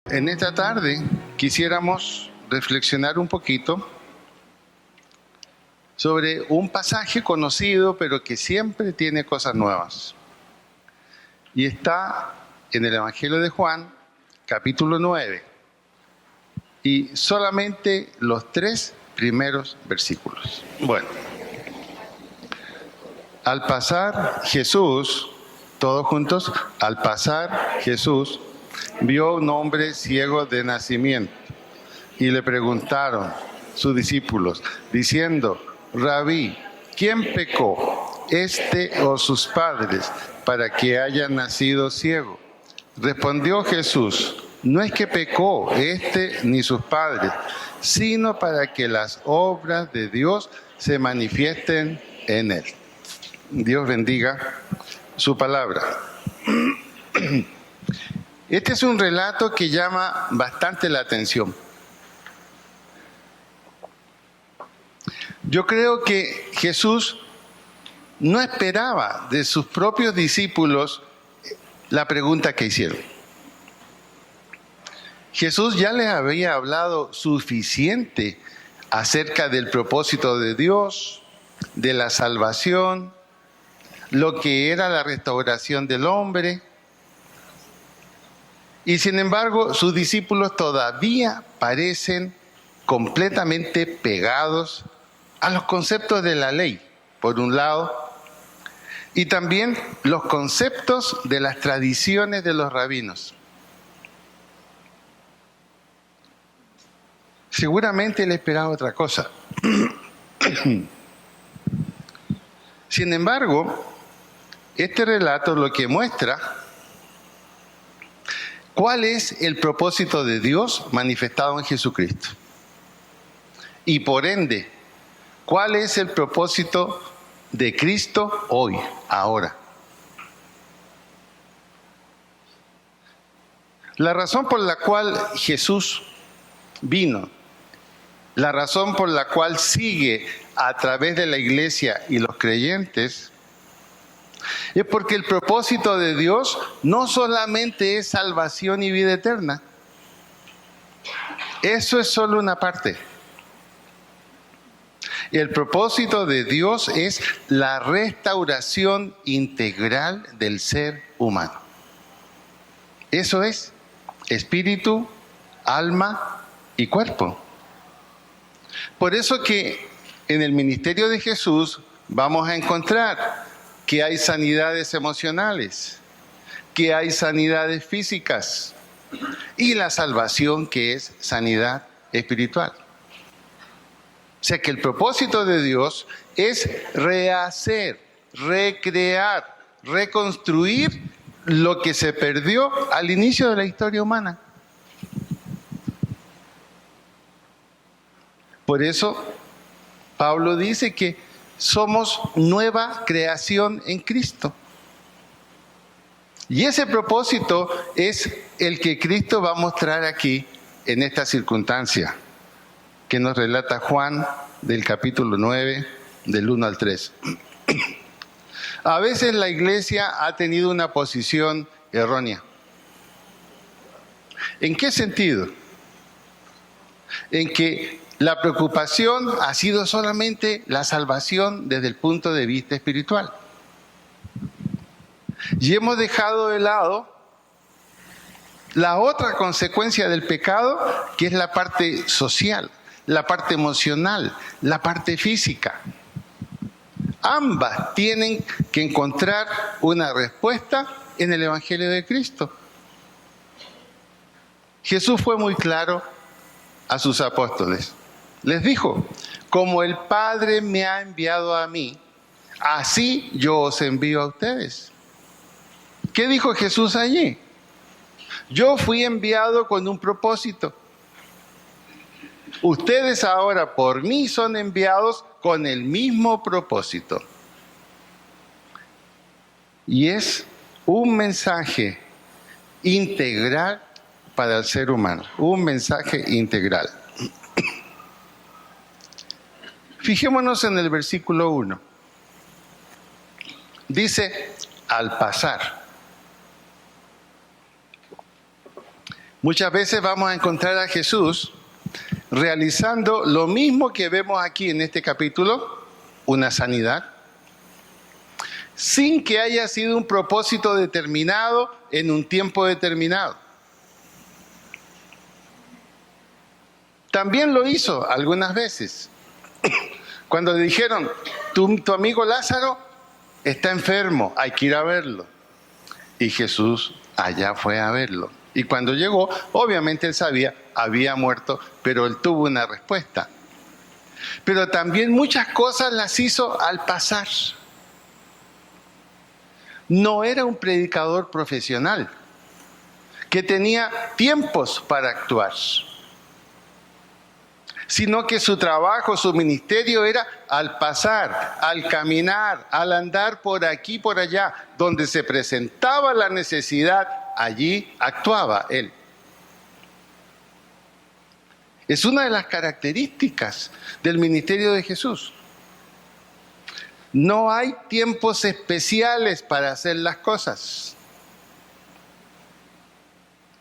En esta tarde quisiéramos reflexionar un poquito sobre un pasaje conocido, pero que siempre tiene cosas nuevas. Y está en el Evangelio de Juan, capítulo 9, y solamente los 3 primeros versículos. Bueno, al pasar Jesús, todos juntos, al pasar Jesús vio un hombre ciego de nacimiento y le preguntaron sus discípulos, diciendo: Rabí, ¿quién pecó, este o sus padres, para que haya nacido ciego? Respondió Jesús: no es que pecó este ni sus padres, sino para que las obras de Dios se manifiesten en él. Dios bendiga su palabra. Este es un relato que llama bastante la atención. Yo creo que Jesús no esperaba de sus propios discípulos la pregunta que hicieron. Jesús ya les había hablado suficiente acerca del propósito de Dios, de la salvación, lo que era la restauración del hombre. Y sin embargo, sus discípulos todavía parecen completamente pegados a los conceptos de la ley, por un lado, y también los conceptos de las tradiciones de los rabinos. Seguramente él esperaba otra cosa. Sin embargo, este relato lo que muestra cuál es el propósito de Dios manifestado en Jesucristo. Y por ende, cuál es el propósito de Cristo hoy, ahora. La razón por la cual Jesús vino, la razón por la cual sigue a través de la iglesia y los creyentes, es porque el propósito de Dios no solamente es salvación y vida eterna. Eso es solo una parte. El propósito de Dios es la restauración integral del ser humano. Eso es espíritu, alma y cuerpo. Por eso que en el ministerio de Jesús vamos a encontrar que hay sanidades emocionales, que hay sanidades físicas y la salvación, que es sanidad espiritual. O sea que el propósito de Dios es rehacer, recrear, reconstruir lo que se perdió al inicio de la historia humana. Por eso Pablo dice que somos nueva creación en Cristo. Y ese propósito es el que Cristo va a mostrar aquí en esta circunstancia que nos relata Juan del capítulo 9, del 1 al 3. A veces la iglesia ha tenido una posición errónea. ¿En qué sentido? En que la preocupación ha sido solamente la salvación desde el punto de vista espiritual. Y hemos dejado de lado la otra consecuencia del pecado, que es la parte social, la parte emocional, la parte física. Ambas tienen que encontrar una respuesta en el Evangelio de Cristo. Jesús fue muy claro a sus apóstoles. Les dijo: como el Padre me ha enviado a mí, así yo os envío a ustedes. ¿Qué dijo Jesús allí? Yo fui enviado con un propósito. Ustedes ahora por mí son enviados con el mismo propósito. Y es un mensaje integral para el ser humano, un mensaje integral. Fijémonos en el versículo 1. Dice: al pasar. Muchas veces vamos a encontrar a Jesús realizando lo mismo que vemos aquí en este capítulo, una sanidad, sin que haya sido un propósito determinado en un tiempo determinado. También lo hizo algunas veces. Cuando le dijeron, tu amigo Lázaro está enfermo, hay que ir a verlo. Y Jesús allá fue a verlo. Y cuando llegó, obviamente él sabía, había muerto, pero él tuvo una respuesta. Pero también muchas cosas las hizo al pasar. No era un predicador profesional que tenía tiempos para actuar, sino que su trabajo, su ministerio era al pasar, al caminar, al andar por aquí, por allá, donde se presentaba la necesidad, allí actuaba él. Es una de las características del ministerio de Jesús. No hay tiempos especiales para hacer las cosas.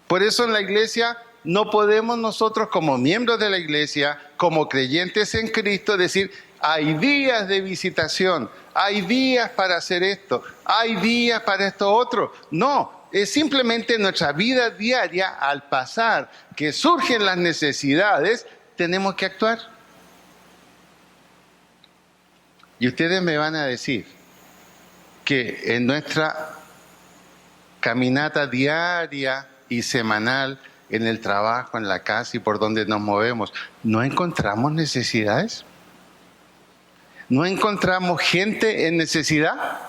Por eso en la iglesia no podemos nosotros como miembros de la iglesia, como creyentes en Cristo, decir, hay días de visitación, hay días para hacer esto, hay días para esto otro. No, es simplemente nuestra vida diaria, al pasar, que surgen las necesidades, tenemos que actuar. Y ustedes me van a decir que en nuestra caminata diaria y semanal, en el trabajo, en la casa y por donde nos movemos, ¿no encontramos necesidades? ¿No encontramos gente en necesidad?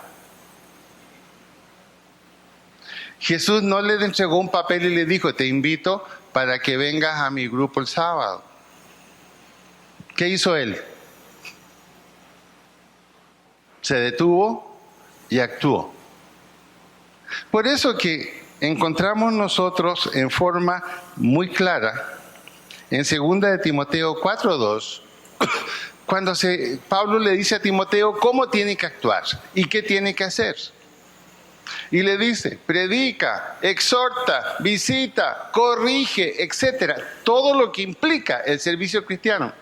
Jesús no le entregó un papel y le dijo, te invito para que vengas a mi grupo el sábado. ¿Qué hizo él? Se detuvo y actuó. Por eso que encontramos nosotros en forma muy clara en 2 de Timoteo 4:2, cuando Pablo le dice a Timoteo cómo tiene que actuar y qué tiene que hacer. Y le dice, predica, exhorta, visita, corrige, etcétera. Todo lo que implica el servicio cristiano.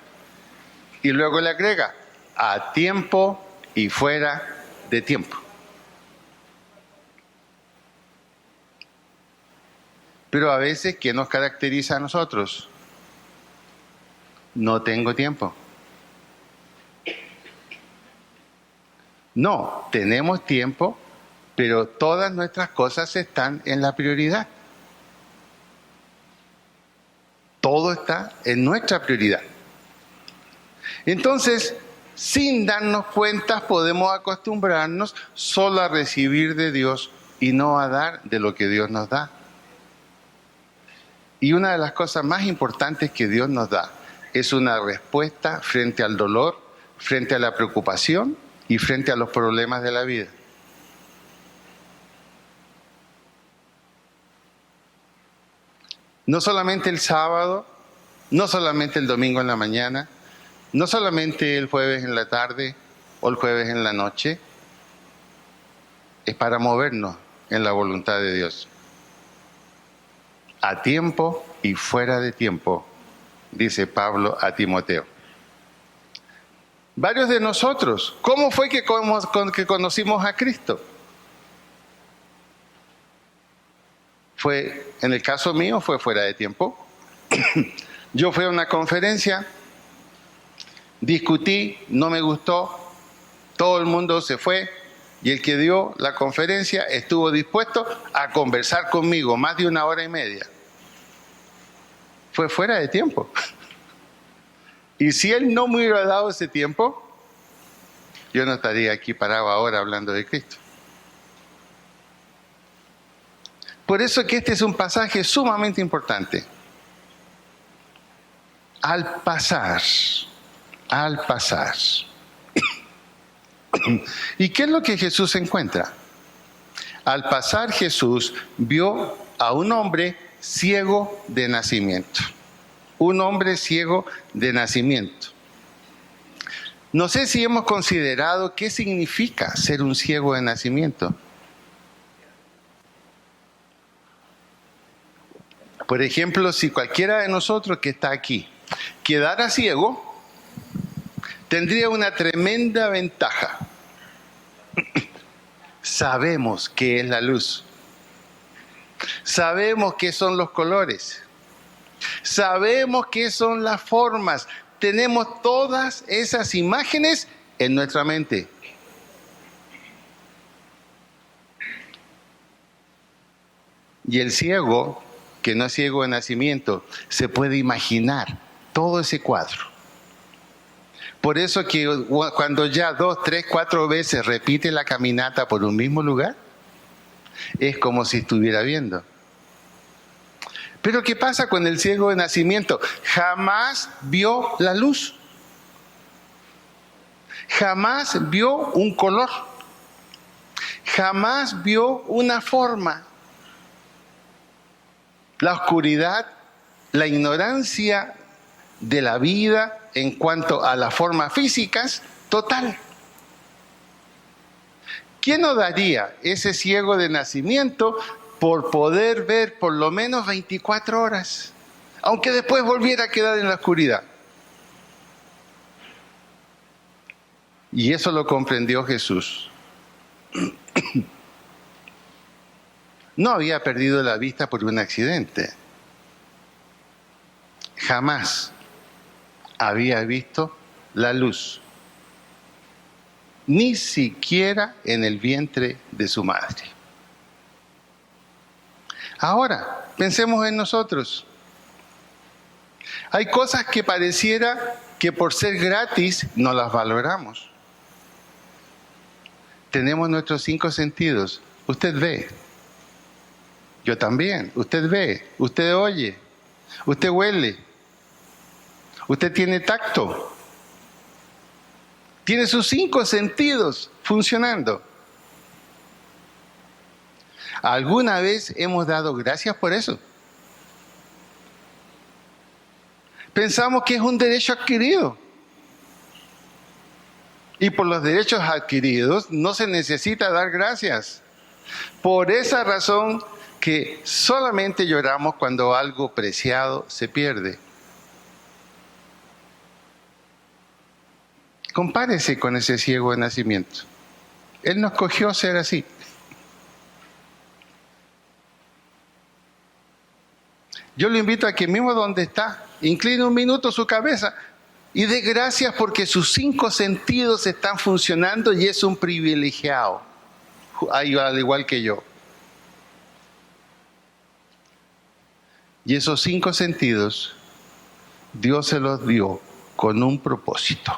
Y luego le agrega, a tiempo y fuera de tiempo. Pero a veces, ¿qué nos caracteriza a nosotros? No tengo tiempo. No, tenemos tiempo, pero todas nuestras cosas están en la prioridad. Todo está en nuestra prioridad. Entonces, sin darnos cuenta, podemos acostumbrarnos solo a recibir de Dios y no a dar de lo que Dios nos da. Y una de las cosas más importantes que Dios nos da es una respuesta frente al dolor, frente a la preocupación y frente a los problemas de la vida. No solamente el sábado, no solamente el domingo en la mañana, no solamente el jueves en la tarde o el jueves en la noche, es para movernos en la voluntad de Dios. A tiempo y fuera de tiempo, dice Pablo a Timoteo. Varios de nosotros, ¿cómo fue que conocimos a Cristo? En el caso mío fue fuera de tiempo. Yo fui a una conferencia, discutí, no me gustó, todo el mundo se fue y el que dio la conferencia estuvo dispuesto a conversar conmigo más de 1 hora y media. Fue fuera de tiempo. Y si él no me hubiera dado ese tiempo, yo no estaría aquí parado ahora hablando de Cristo. Por eso que este es un pasaje sumamente importante. Al pasar. ¿Y qué es lo que Jesús encuentra? Al pasar Jesús vio a un hombre ciego de nacimiento. Un hombre ciego de nacimiento. No sé si hemos considerado qué significa ser un ciego de nacimiento. Por ejemplo, si cualquiera de nosotros que está aquí quedara ciego, tendría una tremenda ventaja. Sabemos qué es la luz. Sabemos qué son los colores. Sabemos qué son las formas. Tenemos todas esas imágenes en nuestra mente. Y el ciego, que no es ciego de nacimiento, se puede imaginar todo ese cuadro. Por eso que cuando ya 2, 3, 4 veces repite la caminata por un mismo lugar, es como si estuviera viendo. Pero ¿qué pasa con el ciego de nacimiento? Jamás vio la luz. Jamás vio un color. Jamás vio una forma. La oscuridad, la ignorancia de la vida en cuanto a las formas físicas, total. ¿Quién nos daría ese ciego de nacimiento por poder ver por lo menos 24 horas? Aunque después volviera a quedar en la oscuridad. Y eso lo comprendió Jesús. No había perdido la vista por un accidente. Jamás había visto la luz, ni siquiera en el vientre de su madre. Ahora, pensemos en nosotros. Hay cosas que pareciera que por ser gratis no las valoramos. Tenemos nuestros 5 sentidos. Usted ve. Yo también. Usted ve. Usted oye. Usted huele. Usted tiene tacto. Tiene sus 5 sentidos funcionando. ¿Alguna vez hemos dado gracias por eso? Pensamos que es un derecho adquirido. Y por los derechos adquiridos no se necesita dar gracias. Por esa razón que solamente lloramos cuando algo preciado se pierde. Compárese con ese ciego de nacimiento. Él no escogió ser así. Yo le invito a que mismo donde está, incline un minuto su cabeza y dé gracias porque sus 5 sentidos están funcionando y es un privilegiado, al igual que yo. Y esos 5 sentidos, Dios se los dio con un propósito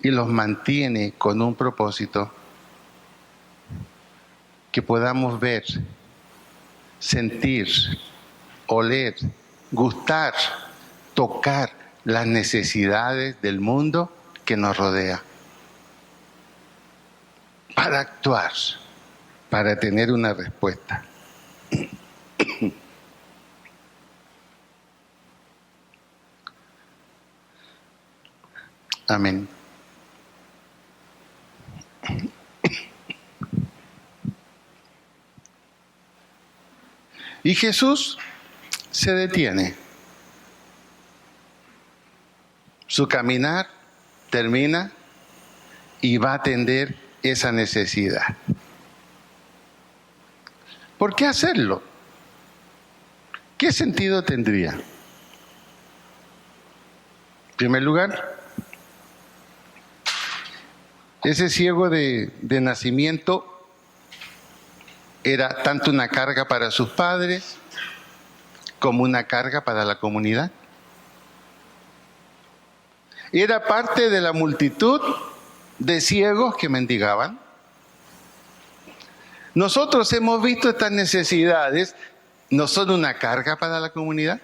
y los mantiene con un propósito que podamos ver, sentir, oler, gustar, tocar las necesidades del mundo que nos rodea. Para actuar, para tener una respuesta. Amén. Y Jesús se detiene. Su caminar termina y va a atender esa necesidad. ¿Por qué hacerlo? ¿Qué sentido tendría? En primer lugar, ese ciego de nacimiento era tanto una carga para sus padres como una carga para la comunidad. Era parte de la multitud de ciegos que mendigaban. Nosotros hemos visto estas necesidades, ¿no son una carga para la comunidad?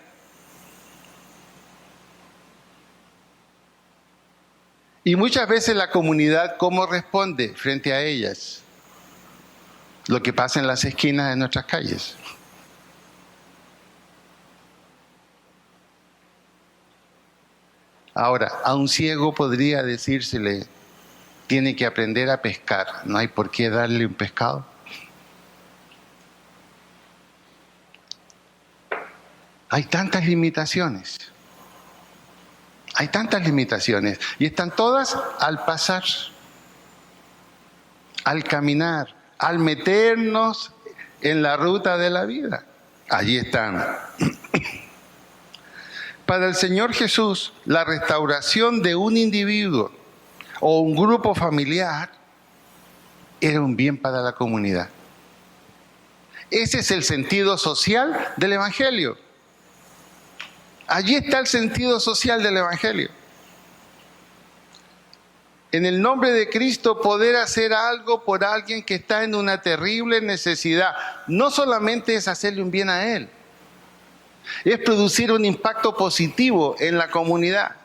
Y muchas veces la comunidad, ¿cómo responde frente a ellas? Lo que pasa en las esquinas de nuestras calles. Ahora, a un ciego podría decírsele, tiene que aprender a pescar, no hay por qué darle un pescado. Hay tantas limitaciones. Hay tantas limitaciones. Y están todas al pasar, al caminar, al meternos en la ruta de la vida. Allí están. Para el Señor Jesús, la restauración de un individuo o un grupo familiar era un bien para la comunidad. Ese es el sentido social del Evangelio. Allí está el sentido social del Evangelio. En el nombre de Cristo, poder hacer algo por alguien que está en una terrible necesidad, no solamente es hacerle un bien a él, es producir un impacto positivo en la comunidad.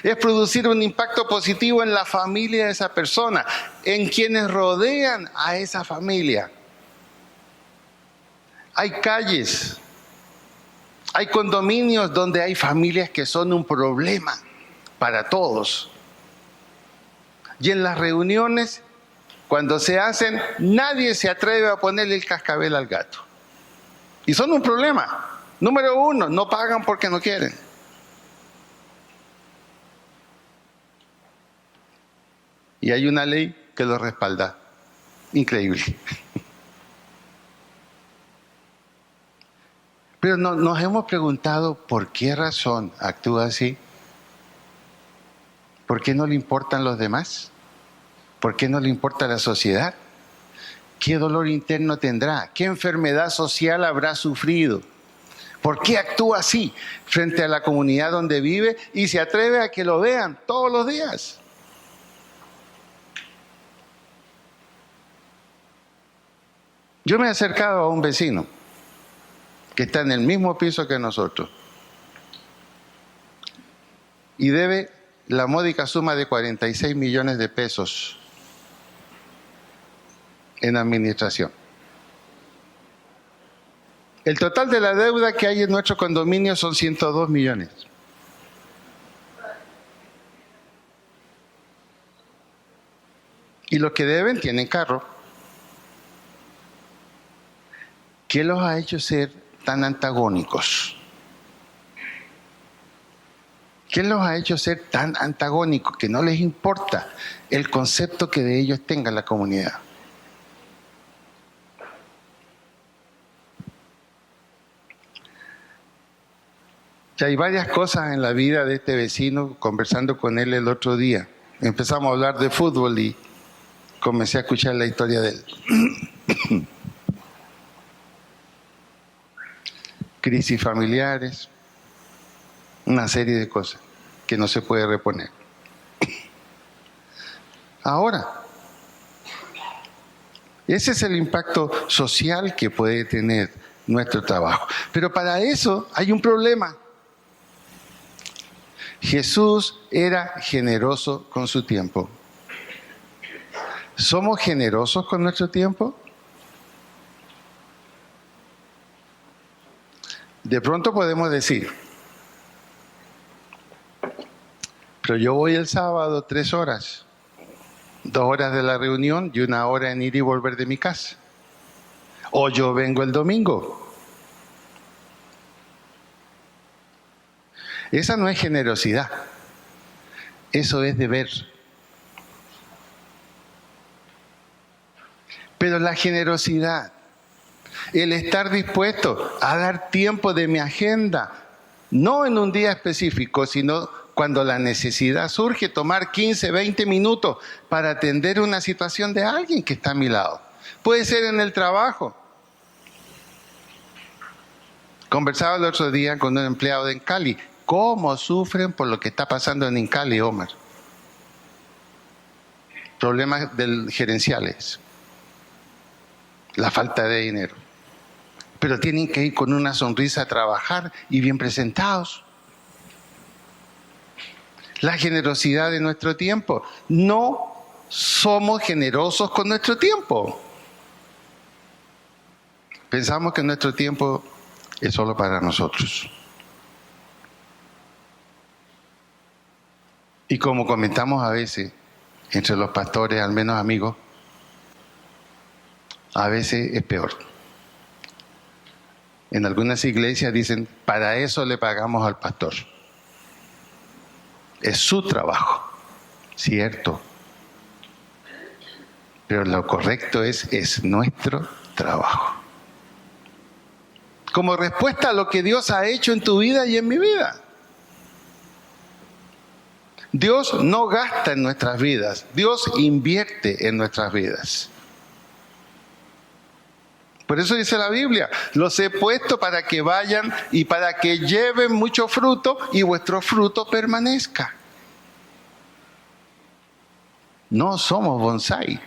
Es producir un impacto positivo en la familia de esa persona, en quienes rodean a esa familia. Hay calles, hay condominios donde hay familias que son un problema para todos. Y en las reuniones, cuando se hacen, nadie se atreve a ponerle el cascabel al gato. Y son un problema. Número uno, no pagan porque no quieren. Y hay una ley que lo respalda. Increíble. Pero nos hemos preguntado por qué razón actúa así. ¿Por qué no le importan los demás? ¿Por qué no le importa la sociedad? ¿Qué dolor interno tendrá? ¿Qué enfermedad social habrá sufrido? ¿Por qué actúa así frente a la comunidad donde vive y se atreve a que lo vean todos los días? Yo me he acercado a un vecino que está en el mismo piso que nosotros y debe la módica suma de 46 millones de pesos en administración. El total de la deuda que hay en nuestro condominio son 102 millones. Y los que deben tienen carro. ¿Qué los ha hecho ser tan antagónicos? ¿Qué los ha hecho ser tan antagónicos que no les importa el concepto que de ellos tenga la comunidad? Ya hay varias cosas en la vida de este vecino, conversando con él el otro día. Empezamos a hablar de fútbol y comencé a escuchar la historia de él. Crisis familiares, una serie de cosas que no se puede reponer. Ahora, ese es el impacto social que puede tener nuestro trabajo. Pero para eso hay un problema. Jesús era generoso con su tiempo. ¿Somos generosos con nuestro tiempo? De pronto podemos decir, pero yo voy el sábado 3 horas, 2 horas de la reunión y 1 hora en ir y volver de mi casa. O yo vengo el domingo. Esa no es generosidad, eso es deber. Pero la generosidad, el estar dispuesto a dar tiempo de mi agenda, no en un día específico, sino cuando la necesidad surge, tomar 15, 20 minutos para atender una situación de alguien que está a mi lado. Puede ser en el trabajo. Conversaba el otro día con un empleado de Cali. ¿Cómo sufren por lo que está pasando en Cali, Omar? Problemas gerenciales. La falta de dinero. Pero tienen que ir con una sonrisa a trabajar y bien presentados. La generosidad de nuestro tiempo. No somos generosos con nuestro tiempo. Pensamos que nuestro tiempo es solo para nosotros. Y como comentamos a veces, entre los pastores, al menos amigos, a veces es peor. En algunas iglesias dicen, para eso le pagamos al pastor. Es su trabajo, cierto. Pero lo correcto es nuestro trabajo. Como respuesta a lo que Dios ha hecho en tu vida y en mi vida. Dios no gasta en nuestras vidas, Dios invierte en nuestras vidas. Por eso dice la Biblia, los he puesto para que vayan y para que lleven mucho fruto y vuestro fruto permanezca. No somos bonsái.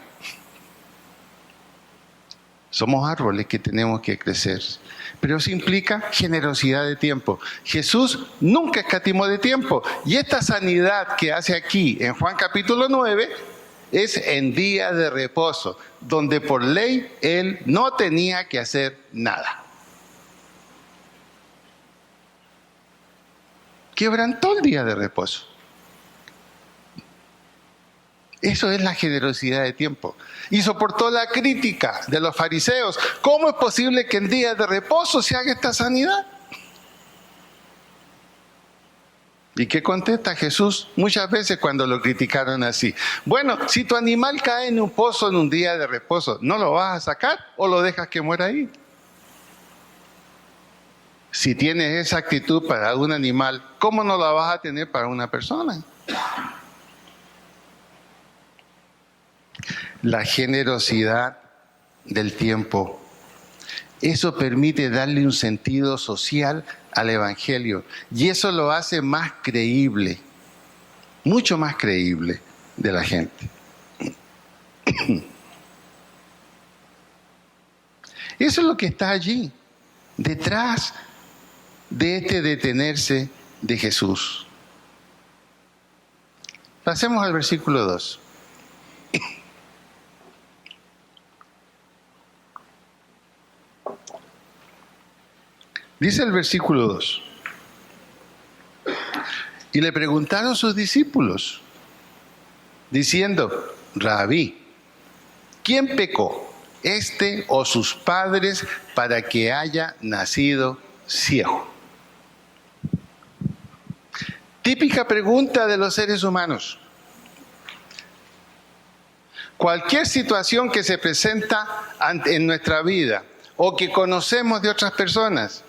Somos árboles que tenemos que crecer. Pero eso implica generosidad de tiempo. Jesús nunca escatimó de tiempo. Y esta sanidad que hace aquí en Juan capítulo 9 es en día de reposo, donde por ley Él no tenía que hacer nada. Quebrantó el día de reposo. Eso es la generosidad de tiempo. Y soportó la crítica de los fariseos. ¿Cómo es posible que en días de reposo se haga esta sanidad? ¿Y qué contesta Jesús muchas veces cuando lo criticaron así? Bueno, si tu animal cae en un pozo en un día de reposo, ¿no lo vas a sacar o lo dejas que muera ahí? Si tienes esa actitud para un animal, ¿cómo no la vas a tener para una persona? La generosidad del tiempo. Eso permite darle un sentido social al Evangelio. Y eso lo hace más creíble, mucho más creíble de la gente. Eso es lo que está allí, detrás de este detenerse de Jesús. Pasemos al versículo 2. Dice el versículo 2. Y le preguntaron sus discípulos, diciendo, Rabí, ¿quién pecó, este o sus padres, para que haya nacido ciego? Típica pregunta de los seres humanos. Cualquier situación que se presenta en nuestra vida o que conocemos de otras personas,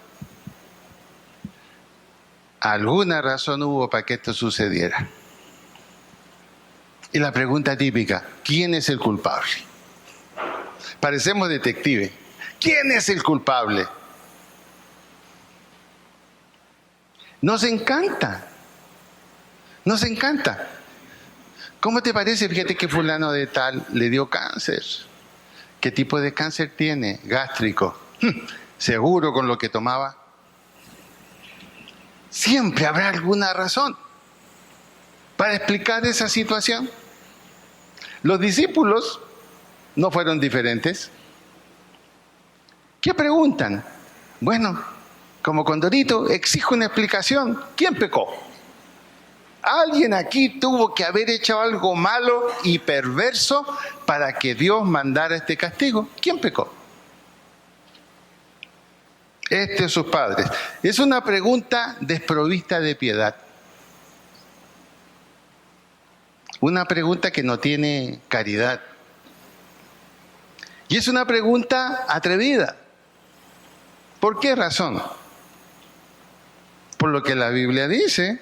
alguna razón hubo para que esto sucediera. Y la pregunta típica, ¿quién es el culpable? Parecemos detectives. ¿Quién es el culpable? Nos encanta. Nos encanta. ¿Cómo te parece? Fíjate que fulano de tal le dio cáncer. ¿Qué tipo de cáncer tiene? Gástrico. ¿Seguro con lo que tomaba? Siempre habrá alguna razón para explicar esa situación. Los discípulos no fueron diferentes. ¿Qué preguntan? Bueno, como Condorito, exijo una explicación. ¿Quién pecó? Alguien aquí tuvo que haber hecho algo malo y perverso para que Dios mandara este castigo. ¿Quién pecó? Este o sus padres. Es una pregunta desprovista de piedad. Una pregunta que no tiene caridad. Y es una pregunta atrevida. ¿Por qué razón? Por lo que la Biblia dice.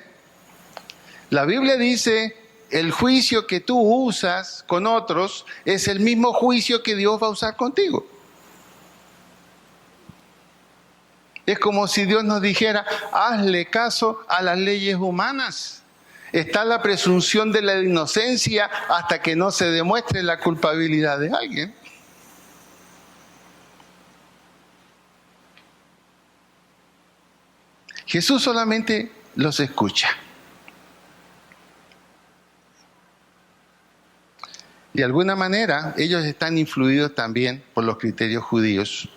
La Biblia dice, el juicio que tú usas con otros es el mismo juicio que Dios va a usar contigo. Es como si Dios nos dijera, hazle caso a las leyes humanas. Está la presunción de la inocencia hasta que no se demuestre la culpabilidad de alguien. Jesús solamente los escucha. De alguna manera, ellos están influidos también por los criterios judíos,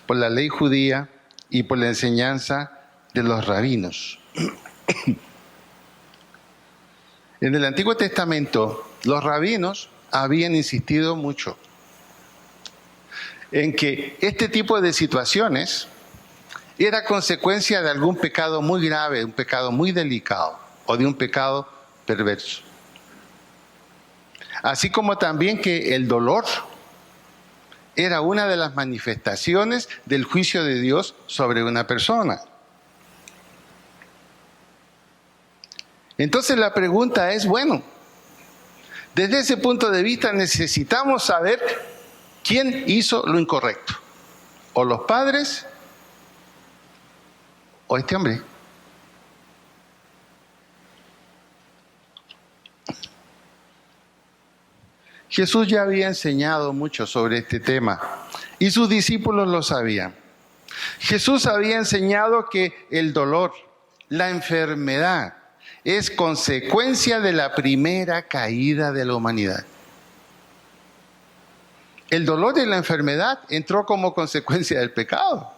por la ley judía y por la enseñanza de los rabinos. En el Antiguo Testamento, los rabinos habían insistido mucho en que este tipo de situaciones era consecuencia de algún pecado muy grave, un pecado muy delicado o de un pecado perverso. Así como también que el dolor era una de las manifestaciones del juicio de Dios sobre una persona. Entonces la pregunta es, bueno, desde ese punto de vista necesitamos saber quién hizo lo incorrecto, o los padres o este hombre. Jesús ya había enseñado mucho sobre este tema y sus discípulos lo sabían. Jesús había enseñado que el dolor, la enfermedad, es consecuencia de la primera caída de la humanidad. El dolor y la enfermedad entró como consecuencia del pecado.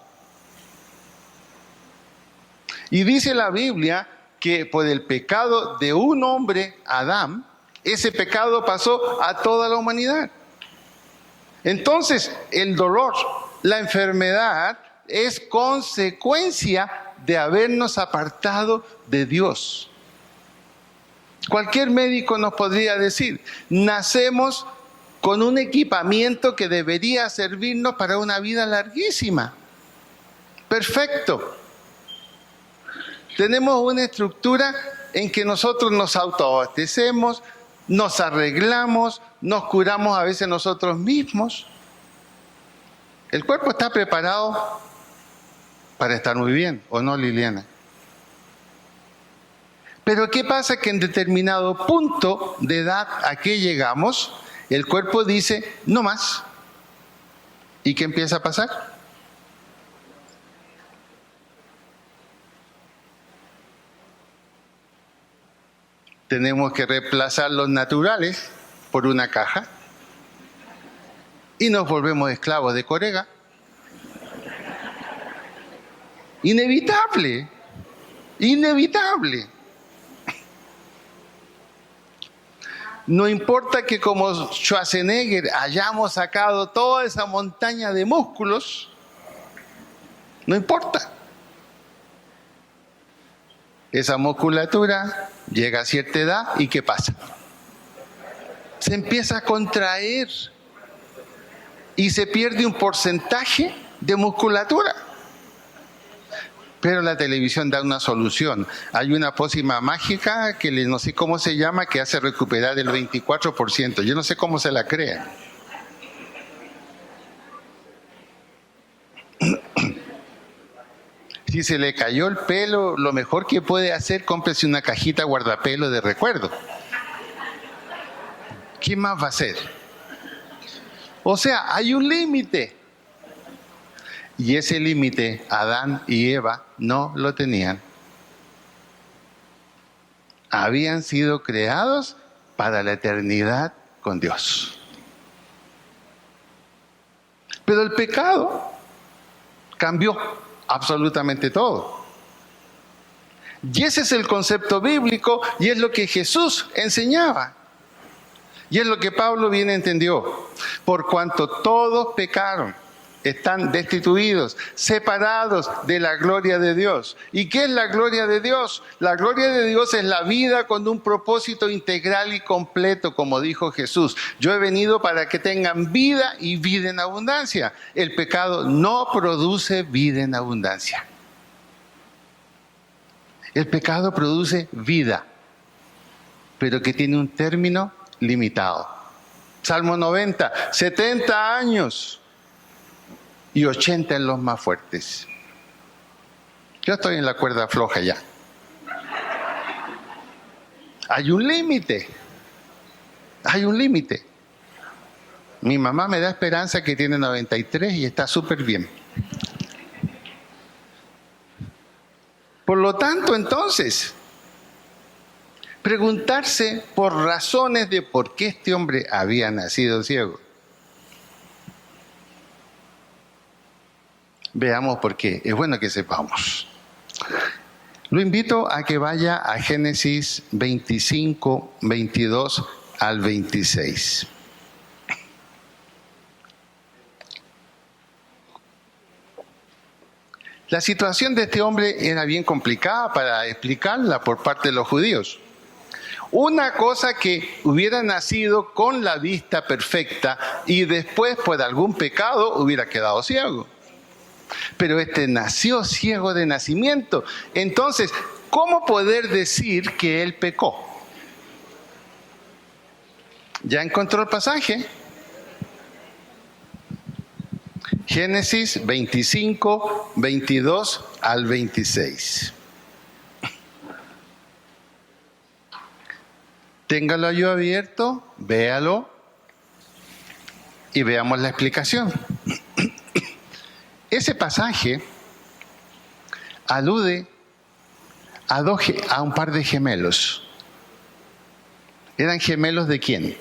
Y dice la Biblia que por el pecado de un hombre, Adán, ese pecado pasó a toda la humanidad. Entonces, el dolor, la enfermedad, es consecuencia de habernos apartado de Dios. Cualquier médico nos podría decir, nacemos con un equipamiento que debería servirnos para una vida larguísima. Perfecto. Tenemos una estructura en que nosotros nos autoabastecemos, nos arreglamos, nos curamos a veces nosotros mismos. El cuerpo está preparado para estar muy bien, ¿o no, Liliana? Pero ¿qué pasa? Que en determinado punto de edad a que llegamos, el cuerpo dice, no más. ¿Y qué empieza a pasar? Tenemos que reemplazar los naturales por una caja y nos volvemos esclavos de corega. Inevitable, inevitable. No importa que como Schwarzenegger hayamos sacado toda esa montaña de músculos, no importa. Esa musculatura llega a cierta edad y ¿qué pasa? Se empieza a contraer y se pierde un porcentaje de musculatura. Pero la televisión da una solución. Hay una pócima mágica que no sé cómo se llama, que hace recuperar el 24%. Yo no sé cómo se la crean. Si se le cayó el pelo, lo mejor que puede hacer, cómprese una cajita guardapelo de recuerdo. ¿Qué más va a hacer? O sea, hay un límite. Y ese límite Adán y Eva no lo tenían. Habían sido creados para la eternidad con Dios. Pero el pecado cambió absolutamente todo. Y ese es el concepto bíblico y es lo que Jesús enseñaba. Y es lo que Pablo bien entendió. Por cuanto todos pecaron, están destituidos, separados de la gloria de Dios. ¿Y qué es la gloria de Dios? La gloria de Dios es la vida con un propósito integral y completo, como dijo Jesús. Yo he venido para que tengan vida y vida en abundancia. El pecado no produce vida en abundancia. El pecado produce vida, pero que tiene un término limitado. Salmo 90, 70 años. Y 80 en los más fuertes. Yo estoy en la cuerda floja ya. Hay un límite. Hay un límite. Mi mamá me da esperanza que tiene 93 y está súper bien. Por lo tanto, entonces, preguntarse por razones de por qué este hombre había nacido ciego. Veamos por qué. Es bueno que sepamos. Lo invito a que vaya a Génesis 25, 22 al 26. La situación de este hombre era bien complicada para explicarla por parte de los judíos. Una cosa que hubiera nacido con la vista perfecta y después por algún pecado hubiera quedado ciego. Pero este nació ciego de nacimiento. Entonces, ¿cómo poder decir que él pecó? ¿Ya encontró el pasaje? Génesis 25, 22 al 26. Téngalo yo abierto, véalo y veamos la explicación. Ese pasaje alude a un par de gemelos. ¿Eran gemelos de quién?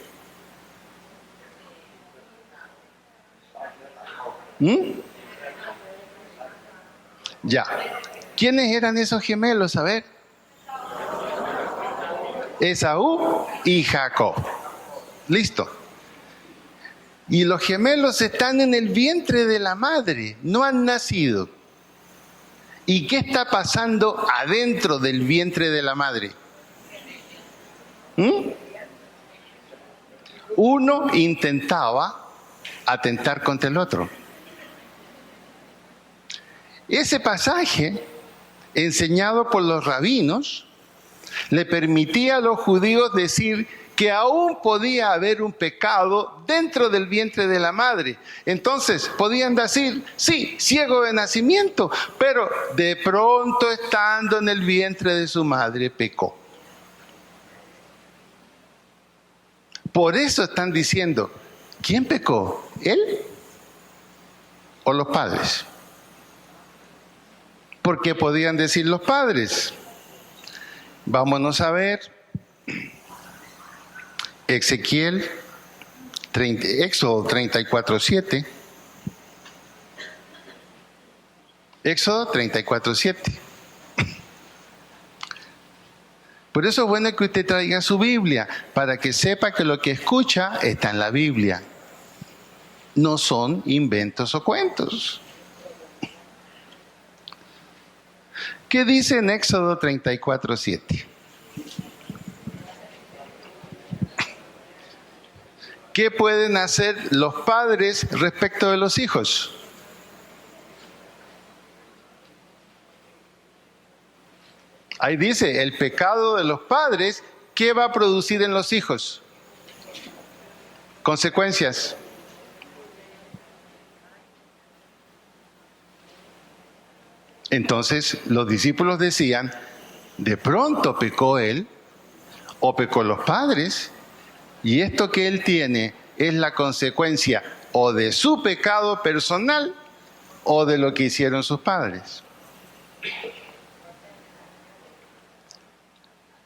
Ya. ¿Quiénes eran esos gemelos? A ver. Esaú y Jacob. Listo. Y los gemelos están en el vientre de la madre, no han nacido. ¿Y qué está pasando adentro del vientre de la madre? Uno intentaba atentar contra el otro. Ese pasaje, enseñado por los rabinos, le permitía a los judíos decir que aún podía haber un pecado dentro del vientre de la madre. Entonces podían decir, sí, ciego de nacimiento, pero de pronto estando en el vientre de su madre pecó. Por eso están diciendo, ¿quién pecó? ¿Él o los padres? ¿Por qué podían decir los padres? Vámonos a ver Éxodo 34:7. Éxodo 34:7. Por eso es bueno que usted traiga su Biblia, para que sepa que lo que escucha está en la Biblia. No son inventos o cuentos. ¿Qué dice en Éxodo 34:7? ¿Qué pueden hacer los padres respecto de los hijos? Ahí dice, el pecado de los padres, ¿qué va a producir en los hijos? Consecuencias. Entonces los discípulos decían, de pronto pecó él o pecó los padres, y esto que él tiene es la consecuencia o de su pecado personal o de lo que hicieron sus padres.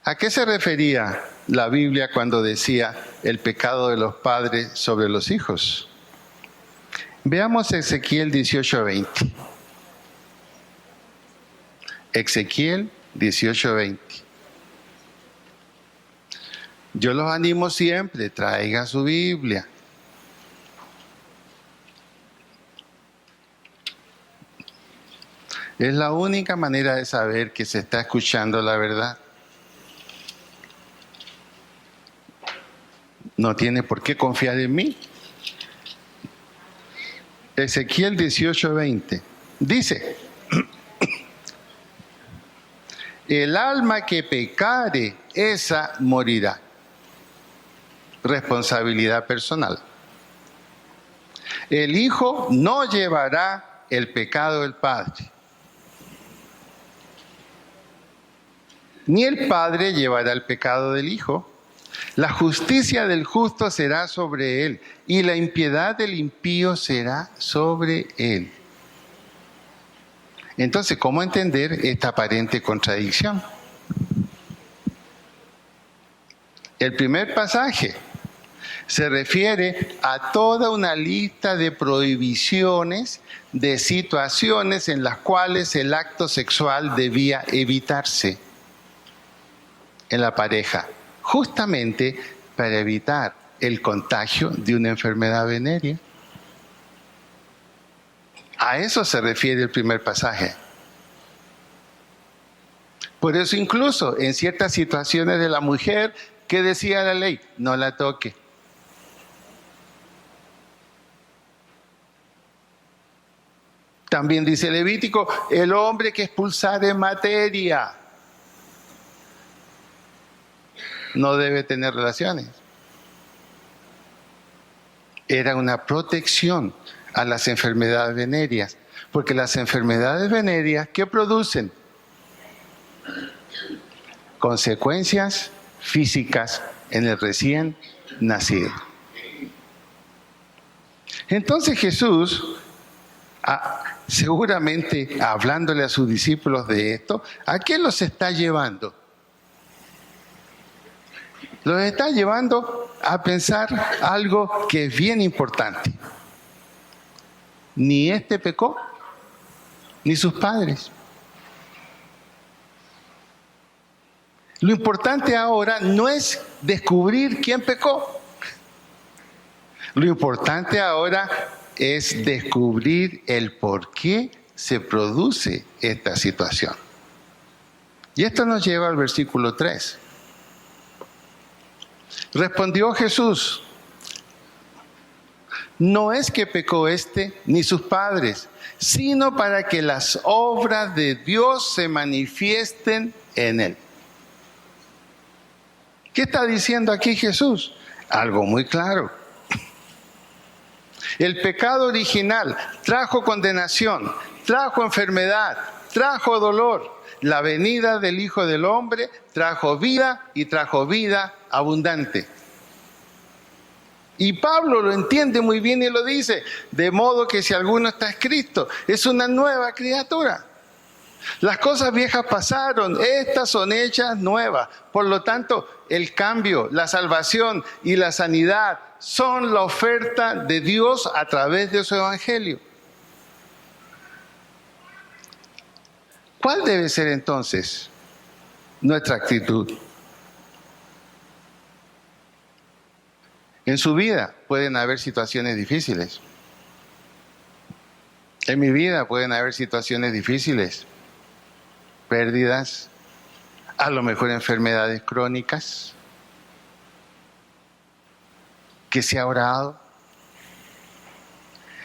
¿A qué se refería la Biblia cuando decía el pecado de los padres sobre los hijos? Veamos Ezequiel 18:20. Ezequiel 18:20. Yo los animo siempre, traiga su Biblia. Es la única manera de saber que se está escuchando la verdad. No tiene por qué confiar en mí. Ezequiel 18:20 dice: el alma que pecare, esa morirá. Responsabilidad personal. El hijo no llevará el pecado del padre, ni el padre llevará el pecado del hijo. La justicia del justo será sobre él, y la impiedad del impío será sobre él. Entonces, ¿cómo entender esta aparente contradicción? El primer pasaje se refiere a toda una lista de prohibiciones, de situaciones en las cuales el acto sexual debía evitarse en la pareja, justamente para evitar el contagio de una enfermedad venérea. A eso se refiere el primer pasaje. Por eso incluso en ciertas situaciones de la mujer, ¿qué decía la ley? No la toque. También dice Levítico, el hombre que expulsare materia no debe tener relaciones. Era una protección a las enfermedades venéreas, porque las enfermedades venéreas, ¿qué producen? Consecuencias físicas en el recién nacido. Entonces Jesús, seguramente hablándole a sus discípulos de esto, ¿a qué los está llevando? Los está llevando a pensar algo que es bien importante. Ni este pecó, ni sus padres. Lo importante ahora no es descubrir quién pecó. Lo importante ahora es descubrir el por qué se produce esta situación. Y esto nos lleva al versículo 3. Respondió Jesús, no es que pecó este ni sus padres, sino para que las obras de Dios se manifiesten en él. ¿Qué está diciendo aquí Jesús? Algo muy claro. El pecado original trajo condenación, trajo enfermedad, trajo dolor. La venida del Hijo del Hombre trajo vida y trajo vida abundante. Y Pablo lo entiende muy bien y lo dice, de modo que si alguno está en Cristo, es una nueva criatura. Las cosas viejas pasaron, estas son hechas nuevas. Por lo tanto, el cambio, la salvación y la sanidad son la oferta de Dios a través de su evangelio. ¿Cuál debe ser entonces nuestra actitud? En su vida pueden haber situaciones difíciles. En mi vida pueden haber situaciones difíciles, pérdidas, a lo mejor enfermedades crónicas, que se ha orado.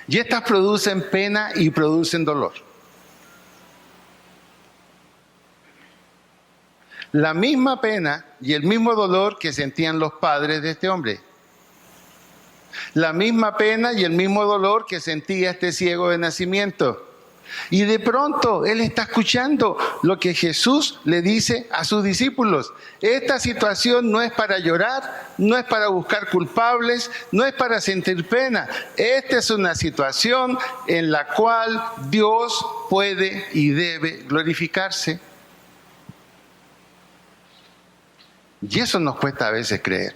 Y estas producen pena y producen dolor. La misma pena y el mismo dolor que sentían los padres de este hombre. La misma pena y el mismo dolor que sentía este ciego de nacimiento. Y de pronto él está escuchando lo que Jesús le dice a sus discípulos. Esta situación no es para llorar, no es para buscar culpables, no es para sentir pena. Esta es una situación en la cual Dios puede y debe glorificarse. Y eso nos cuesta a veces creer.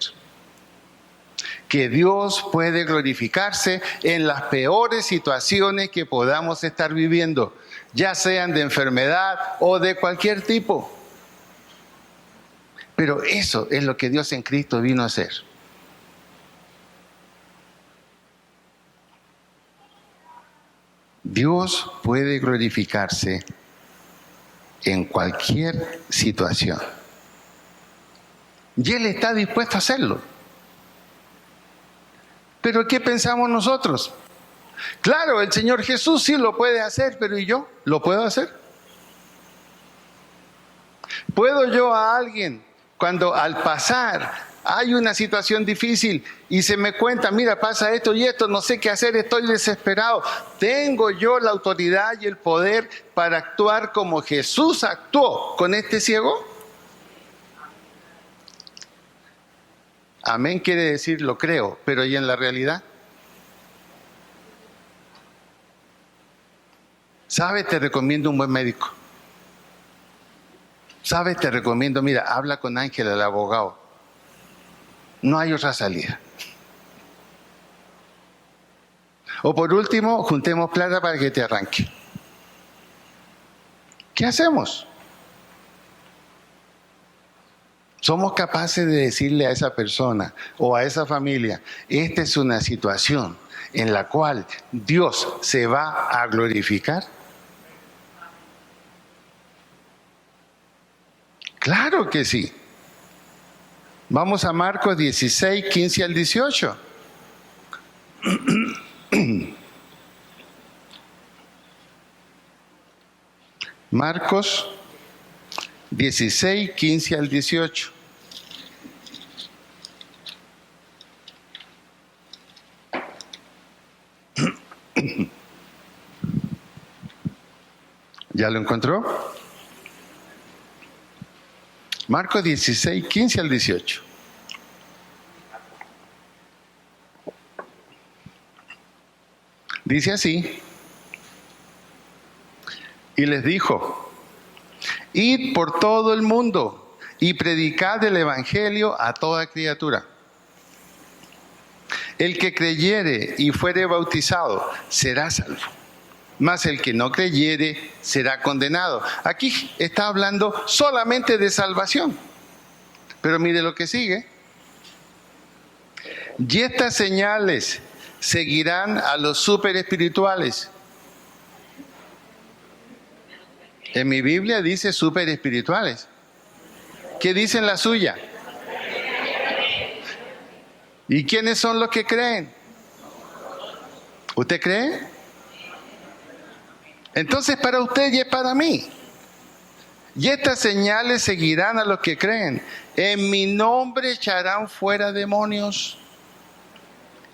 Que Dios puede glorificarse en las peores situaciones que podamos estar viviendo, ya sean de enfermedad o de cualquier tipo. Pero eso es lo que Dios en Cristo vino a hacer. Dios puede glorificarse en cualquier situación. Y Él está dispuesto a hacerlo. Pero ¿qué pensamos nosotros? Claro, el Señor Jesús sí lo puede hacer, pero ¿y yo? ¿Lo puedo hacer? ¿Puedo yo a alguien, cuando al pasar hay una situación difícil y se me cuenta, mira, pasa esto y esto, no sé qué hacer, estoy desesperado, ¿tengo yo la autoridad y el poder para actuar como Jesús actuó con este ciego? Amén quiere decir lo creo, pero ¿y en la realidad? ¿Sabes? Te recomiendo un buen médico. ¿Sabes? Te recomiendo, mira, habla con Ángel, el abogado. No hay otra salida. O por último, juntemos plata para que te arranque. ¿Qué hacemos? ¿Somos capaces de decirle a esa persona o a esa familia, esta es una situación en la cual Dios se va a glorificar? Claro que sí. Vamos a Marcos 16, 15 al 18. Marcos 16, 15 al 18. ¿Ya lo encontró? Marcos 16, 15 al 18. Dice así, y les dijo, id por todo el mundo y predicad el evangelio a toda criatura. El que creyere y fuere bautizado será salvo, mas el que no creyere será condenado. Aquí está hablando solamente de salvación. Pero mire lo que sigue. Y estas señales seguirán a los superespirituales. En mi Biblia dice superespirituales. ¿Qué dice en la suya? ¿Y quiénes son los que creen? ¿Usted cree? Entonces para usted y es para mí. Y estas señales seguirán a los que creen. En mi nombre echarán fuera demonios,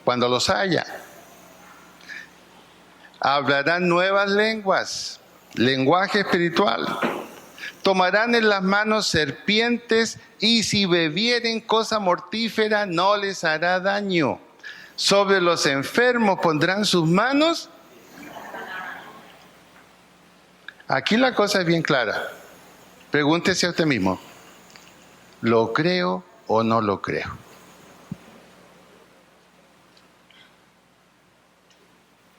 cuando los haya. Hablarán nuevas lenguas, lenguaje espiritual. Tomarán en las manos serpientes y si bebieren cosa mortífera no les hará daño. Sobre los enfermos pondrán sus manos. Aquí la cosa es bien clara. Pregúntese a usted mismo, ¿lo creo o no lo creo?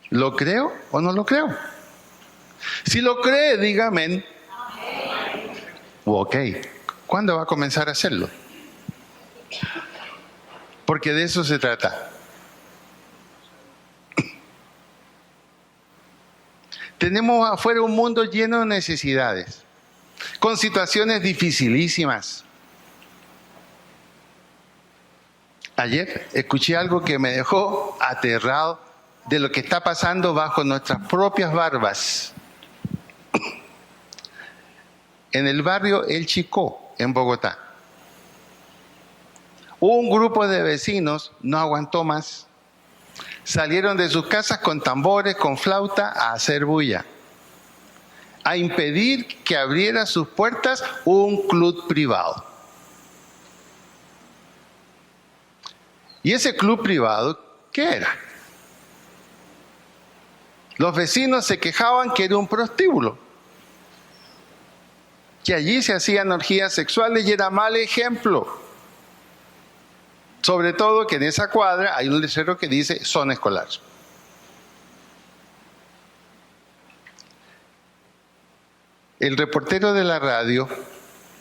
¿Lo creo o no lo creo? Si lo cree, diga amén. Ok, ¿cuándo va a comenzar a hacerlo? Porque de eso se trata. Tenemos afuera un mundo lleno de necesidades, con situaciones dificilísimas. Ayer escuché algo que me dejó aterrado de lo que está pasando bajo nuestras propias barbas. En el barrio El Chicó, en Bogotá, un grupo de vecinos no aguantó más. Salieron de sus casas con tambores, con flauta, a hacer bulla, a impedir que abriera sus puertas un club privado. ¿Y ese club privado qué era? Los vecinos se quejaban que era un prostíbulo, que allí se hacían orgías sexuales y era mal ejemplo. Sobre todo que en esa cuadra hay un letrero que dice zona escolar. El reportero de la radio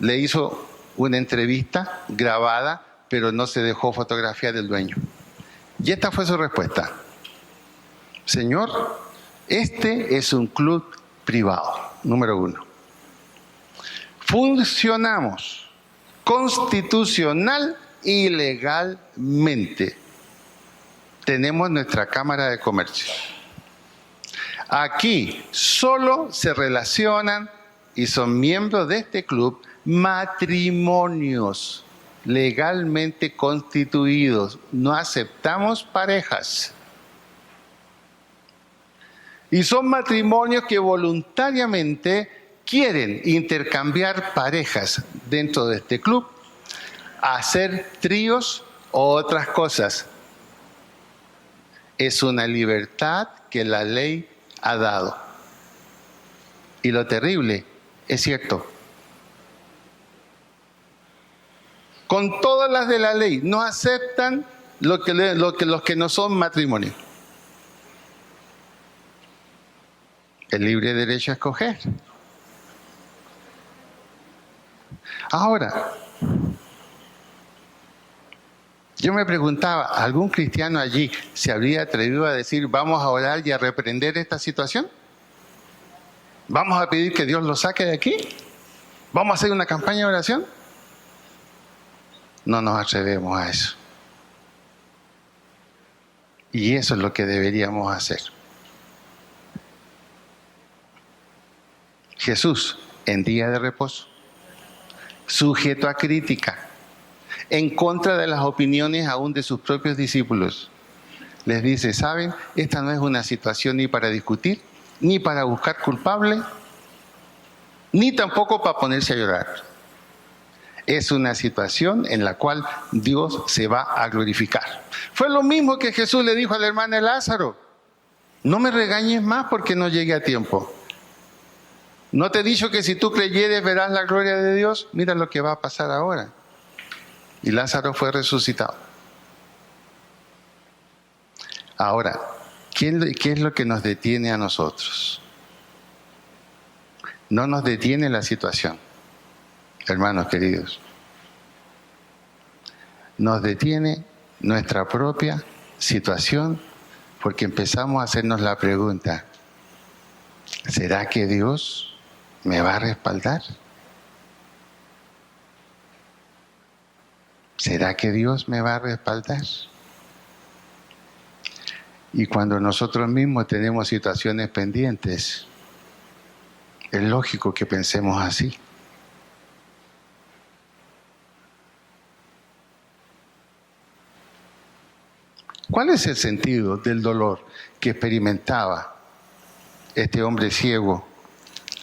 le hizo una entrevista grabada, pero no se dejó fotografiar del dueño. Y esta fue su respuesta. Señor, este es un club privado, número 1. Funcionamos constitucional y legalmente. Tenemos nuestra Cámara de Comercio. Aquí solo se relacionan y son miembros de este club matrimonios legalmente constituidos. No aceptamos parejas. Y son matrimonios que voluntariamente quieren intercambiar parejas dentro de este club, hacer tríos o otras cosas. Es una libertad que la ley ha dado. Y lo terrible, es cierto, con todas las de la ley, no aceptan los que no son matrimonio. El libre derecho a escoger. Ahora, yo me preguntaba, ¿algún cristiano allí se habría atrevido a decir, vamos a orar y a reprender esta situación? ¿Vamos a pedir que Dios lo saque de aquí? ¿Vamos a hacer una campaña de oración? No nos atrevemos a eso. Y eso es lo que deberíamos hacer. Jesús, en día de reposo, sujeto a crítica, en contra de las opiniones aún de sus propios discípulos, les dice, ¿saben? Esta no es una situación ni para discutir, ni para buscar culpable, ni tampoco para ponerse a llorar. Es una situación en la cual Dios se va a glorificar. Fue lo mismo que Jesús le dijo a la hermana de Lázaro. No me regañes más porque no llegué a tiempo. ¿No te he dicho que si tú creyeres verás la gloria de Dios? Mira lo que va a pasar ahora. Y Lázaro fue resucitado. Ahora, ¿qué es lo que nos detiene a nosotros? No nos detiene la situación, hermanos queridos. Nos detiene nuestra propia situación porque empezamos a hacernos la pregunta, ¿será que Dios me va a respaldar? ¿Será que Dios me va a respaldar? Y cuando nosotros mismos tenemos situaciones pendientes, es lógico que pensemos así. ¿Cuál es el sentido del dolor que experimentaba este hombre ciego,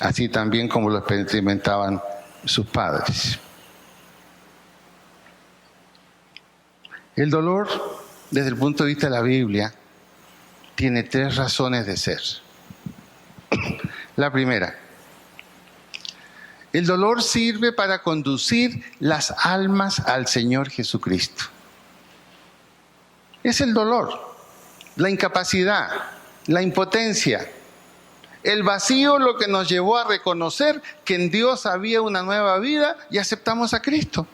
así también como lo experimentaban sus padres? El dolor, desde el punto de vista de la Biblia, tiene 3 razones de ser. La primera, el dolor sirve para conducir las almas al Señor Jesucristo. Es el dolor, la incapacidad, la impotencia, el vacío lo que nos llevó a reconocer que en Dios había una nueva vida y aceptamos a Cristo.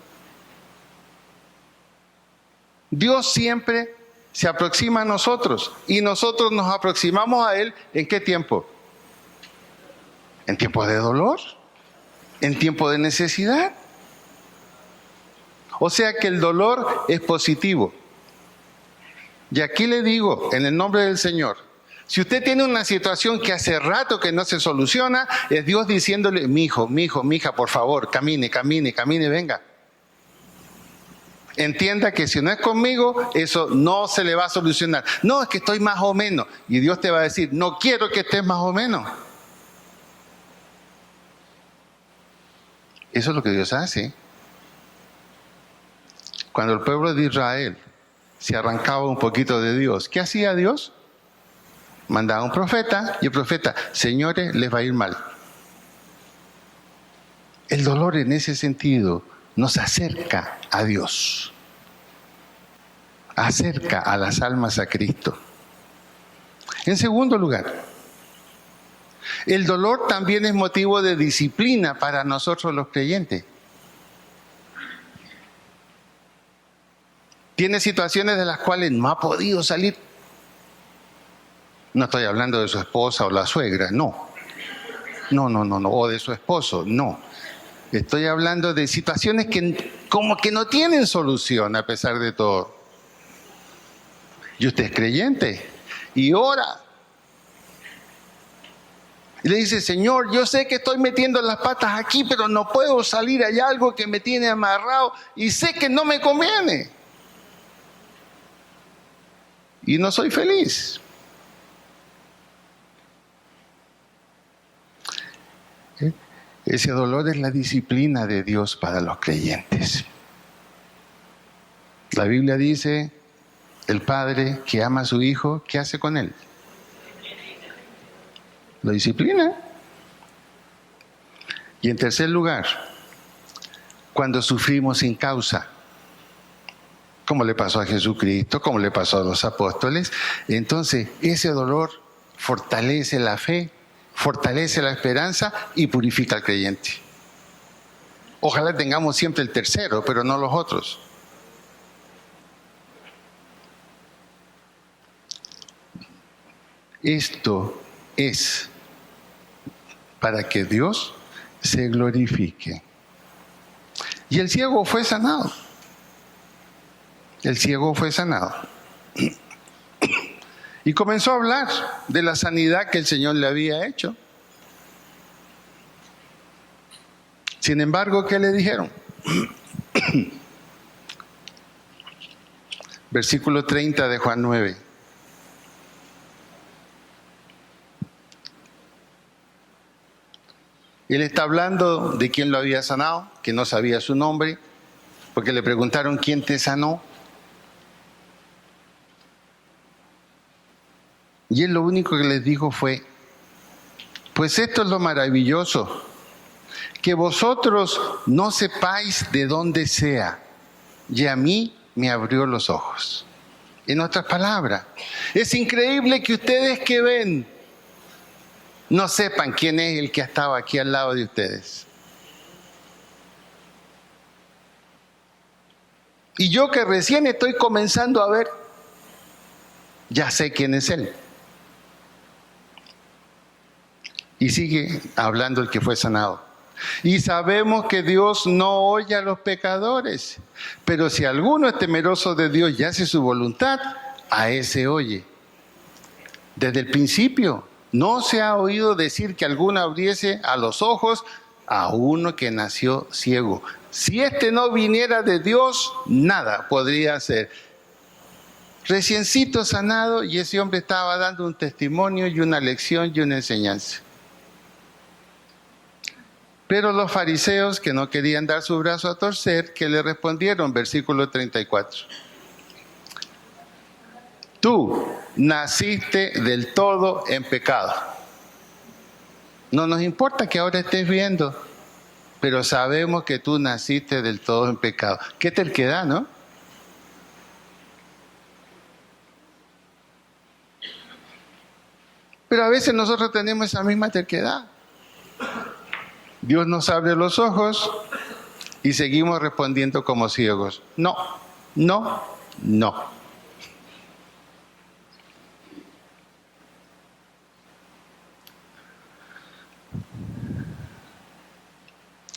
Dios siempre se aproxima a nosotros y nosotros nos aproximamos a Él ¿en qué tiempo? ¿En tiempos de dolor? ¿En tiempo de necesidad? O sea que el dolor es positivo. Y aquí le digo, en el nombre del Señor, si usted tiene una situación que hace rato que no se soluciona, es Dios diciéndole, mi hijo, mi hija, por favor, camine, venga. Entienda que si no es conmigo, eso no se le va a solucionar. No, es que estoy más o menos. Y Dios te va a decir, no quiero que estés más o menos. Eso es lo que Dios hace. Cuando el pueblo de Israel se arrancaba un poquito de Dios, ¿qué hacía Dios? Mandaba un profeta y el profeta, señores, les va a ir mal. El dolor en ese sentido nos acerca a Dios, acerca a las almas a Cristo. En segundo lugar, el dolor también es motivo de disciplina para nosotros los creyentes. Tiene situaciones de las cuales no ha podido salir. No estoy hablando de su esposa o la suegra, no. No, o de su esposo, no. Estoy hablando de situaciones que como que no tienen solución a pesar de todo. Y usted es creyente y ora. Y le dice, Señor, yo sé que estoy metiendo las patas aquí, pero no puedo salir. Hay algo que me tiene amarrado y sé que no me conviene. Y no soy feliz. Ese dolor es la disciplina de Dios para los creyentes. La Biblia dice, el padre que ama a su hijo, ¿qué hace con él? Lo disciplina. Y en tercer lugar, cuando sufrimos sin causa, como le pasó a Jesucristo, como le pasó a los apóstoles, entonces ese dolor fortalece la fe, fortalece la esperanza y purifica al creyente. Ojalá tengamos siempre el tercero, pero no los otros. Esto es para que Dios se glorifique. Y el ciego fue sanado. El ciego fue sanado. Y comenzó a hablar de la sanidad que el Señor le había hecho. Sin embargo, ¿qué le dijeron? Versículo 30 de Juan 9. Él está hablando de quién lo había sanado, que no sabía su nombre, porque le preguntaron quién te sanó. Y él lo único que les dijo fue, pues esto es lo maravilloso, que vosotros no sepáis de dónde sea, y a mí me abrió los ojos. En otras palabras, es increíble que ustedes que ven no sepan quién es el que ha estado aquí al lado de ustedes. Y yo que recién estoy comenzando a ver, ya sé quién es él. Y sigue hablando el que fue sanado. Y sabemos que Dios no oye a los pecadores, pero si alguno es temeroso de Dios y hace su voluntad, a ese oye. Desde el principio no se ha oído decir que alguno abriese a los ojos a uno que nació ciego. Si este no viniera de Dios, nada podría hacer. Reciencito sanado, y ese hombre estaba dando un testimonio y una lección y una enseñanza. Pero los fariseos, que no querían dar su brazo a torcer, ¿qué le respondieron? Versículo 34. Tú naciste del todo en pecado. No nos importa que ahora estés viendo, pero sabemos que tú naciste del todo en pecado. Qué terquedad, ¿no? Pero a veces nosotros tenemos esa misma terquedad. Dios nos abre los ojos y seguimos respondiendo como ciegos. No, no, no.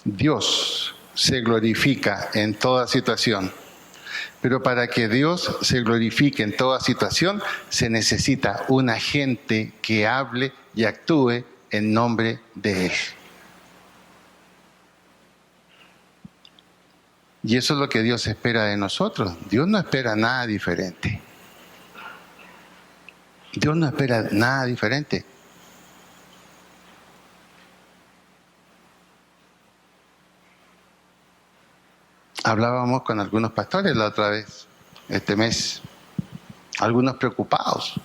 Dios se glorifica en toda situación, pero para que Dios se glorifique en toda situación se necesita un agente que hable y actúe en nombre de Él. Y eso es lo que Dios espera de nosotros. Dios no espera nada diferente. Dios no espera nada diferente. Hablábamos con algunos pastores la otra vez, este mes, algunos preocupados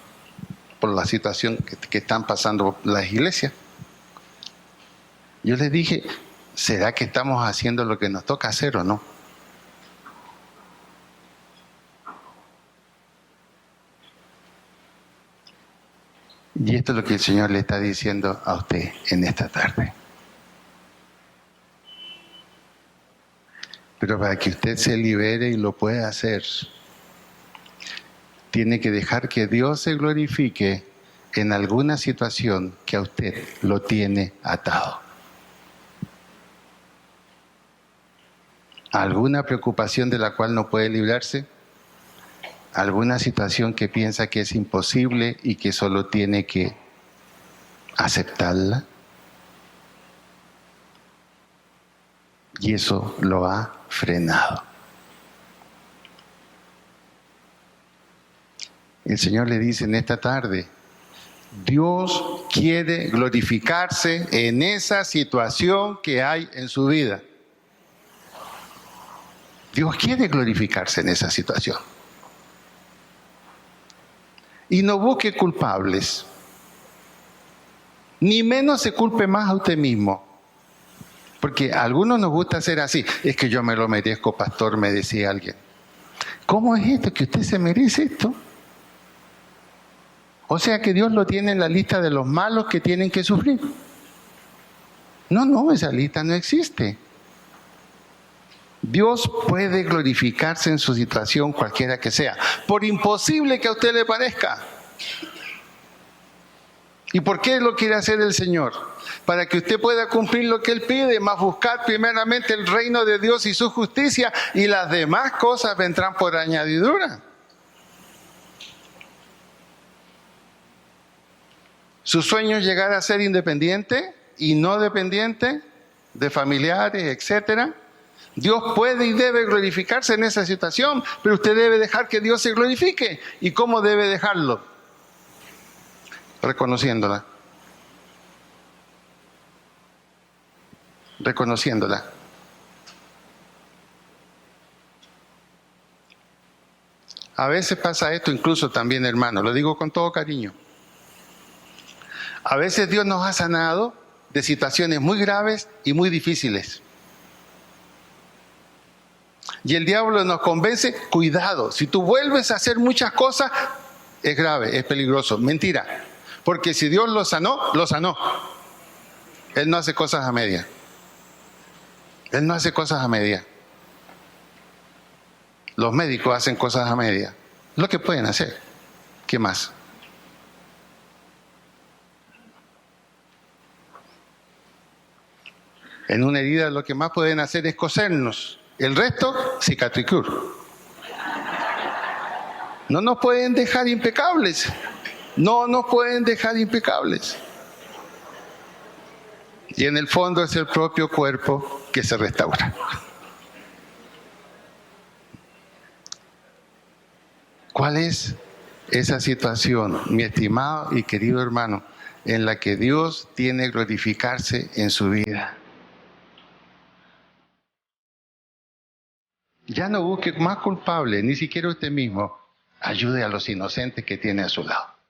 por la situación que están pasando las iglesias. Yo les dije, ¿será que estamos haciendo lo que nos toca hacer o no? Y esto es lo que el Señor le está diciendo a usted en esta tarde. Pero para que usted se libere y lo pueda hacer, tiene que dejar que Dios se glorifique en alguna situación que a usted lo tiene atado. ¿Alguna preocupación de la cual no puede librarse? ¿Alguna situación que piensa que es imposible y que solo tiene que aceptarla? Y eso lo ha frenado. El Señor le dice en esta tarde, Dios quiere glorificarse en esa situación que hay en su vida. Dios quiere glorificarse en esa situación. Y no busque culpables. Ni menos se culpe más a usted mismo. Porque a algunos nos gusta hacer así. Es que yo me lo merezco, pastor, me decía alguien. ¿Cómo es esto? ¿Que usted se merece esto? O sea que Dios lo tiene en la lista de los malos que tienen que sufrir. No, esa lista no existe. Dios puede glorificarse en su situación cualquiera que sea, por imposible que a usted le parezca. ¿Y por qué lo quiere hacer el Señor? Para que usted pueda cumplir lo que Él pide, más buscar primeramente el reino de Dios y su justicia, y las demás cosas vendrán por añadidura. Su sueño es llegar a ser independiente y no dependiente de familiares, etcétera. Dios puede y debe glorificarse en esa situación, pero usted debe dejar que Dios se glorifique. ¿Y cómo debe dejarlo? Reconociéndola. Reconociéndola. A veces pasa esto incluso también, hermano, lo digo con todo cariño. A veces Dios nos ha sanado de situaciones muy graves y muy difíciles. Y el diablo nos convence, cuidado, si tú vuelves a hacer muchas cosas, es grave, es peligroso. Mentira, porque si Dios lo sanó, lo sanó. Él no hace cosas a media. Él no hace cosas a media. Los médicos hacen cosas a media. Lo que pueden hacer. ¿Qué más? En una herida lo que más pueden hacer es cosernos. El resto, cicatricure. No nos pueden dejar impecables. No nos pueden dejar impecables. Y en el fondo es el propio cuerpo que se restaura. ¿Cuál es esa situación, mi estimado y querido hermano, en la que Dios tiene que glorificarse en su vida? Ya no busque más culpables, ni siquiera usted mismo. Ayude a los inocentes que tiene a su lado.